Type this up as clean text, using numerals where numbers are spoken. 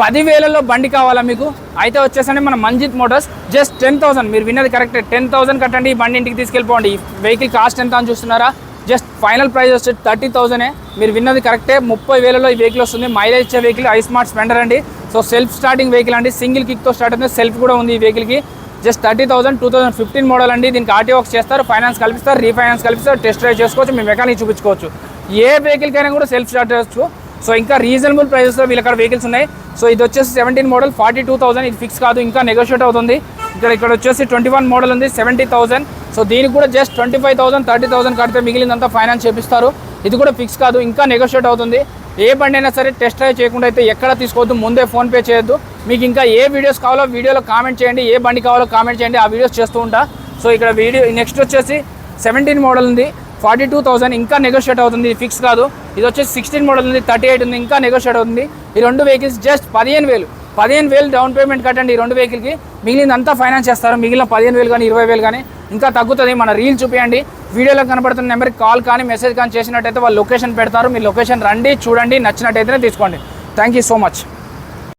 10,000లో బండి కావాలా మీకు అయితే వచ్చేసండి మన మంజిత్ మోటార్స్ జస్ట్ 10,000 మీరు విన్నది కరెక్టే 10,000 కట్టండి ఈ బండి ఇంటికి తీసుకెళ్ళిపోండి. ఈ వెహికల్ కాస్ట్ ఎంత అని చూస్తున్నారా జస్ట్ ఫైనల్ ప్రైస్ వచ్చి 30,000 మీరు విన్నది కరెక్టే 30,000లో ఈ వెహికల్ వస్తుంది. మైలేజ్ ఇచ్చే వెహికల్ ఐ స్మార్ట్ స్ప్లెండర్ అండి. సో సెల్ఫ్ స్టార్టింగ్ వెహికల్ అండి సింగిల్ కిక్తో స్టార్ట్ అవుతుంది సెల్ఫ్ కూడా ఉంది ఈ వెహికల్కి. జస్ట్ 30,000 2015 మోడల్ అండి. దీనికి ఆర్టీ వర్క్స్ చేస్తారు ఫైనాన్స్ కల్పిస్తారు రీఫైనాన్స్ కల్పిస్తారు టెస్ట్ డ్రైవ్ చేసుకోవచ్చు మీ మెకానిక్ చూపించుకోవచ్చు. ఏ వెహికల్కైనా కూడా సెల్ఫ్ స్టార్ట్ చేయవచ్చు. సో ఇంకా రీజనబుల్ ప్రైసెస్లో వీళ్ళ అక్కడ వెహికల్స్ ఉన్నాయి. సో ఇది వచ్చేసి 17 మోడల్ 42,000 ఇది ఫిక్స్ కాదు ఇంకా నెగోషియేట్ అవుతుంది. ఇక్కడ వచ్చేసి 21 మోడల్ ఉంది 70,000. సో దీనికి కూడా జస్ట్ 25,000 30,000 కడితే మిగిలిందంతా ఫైనాన్స్ చేపిస్తారు. ఇది కూడా ఫిక్స్ కాదు ఇంకా నెగోషియేట్ అవుతుంది. ఏ బండి అయినా సరే టెస్ట్ డ్రైవ్ చేయకుండా అయితే ఎక్కడ తీసుకోవద్దు ముందే ఫోన్పే చేయొద్దు. మీకు ఇంకా ఏ వీడియోస్ కావాలో వీడియోలో కామెంట్ చేయండి ఏ బండి కావాలో కామెంట్ చేయండి ఆ వీడియోస్ చేస్తూ ఉంటా. సో ఇక్కడ వీడియో నెక్స్ట్ వచ్చేసి 17 మోడల్ ఉంది 42,000 ఇంకా నెగోషియేట్ అవుతుంది ఫిక్స్ కాదు. ఇది వచ్చేసి 16 మోడల్ ఉంది 38 ఉంది ఇంకా నెగోషియేట్ అవుతుంది. ఈ రెండు వెహికల్స్ జస్ట్ 15,000 డౌన్ పేమెంట్ కట్టండి ఈ రెండు వెహికల్కి మిగిలిందంతా ఫైనాన్స్ చేస్తారు. మిగిలిన 15,000 కానీ 20,000 కానీ ఇంకా తగ్గుతుంది. మన రీల్ చూపించండి వీడియోలో కనబడుతున్న నెంబర్కి కాల్ కానీ మెసేజ్ కానీ చేసినట్టయితే వాళ్ళు లొకేషన్ పెడతారు. మీ లొకేషన్ రండి చూడండి నచ్చినట్టయితేనే తీసుకోండి. Thank you so much.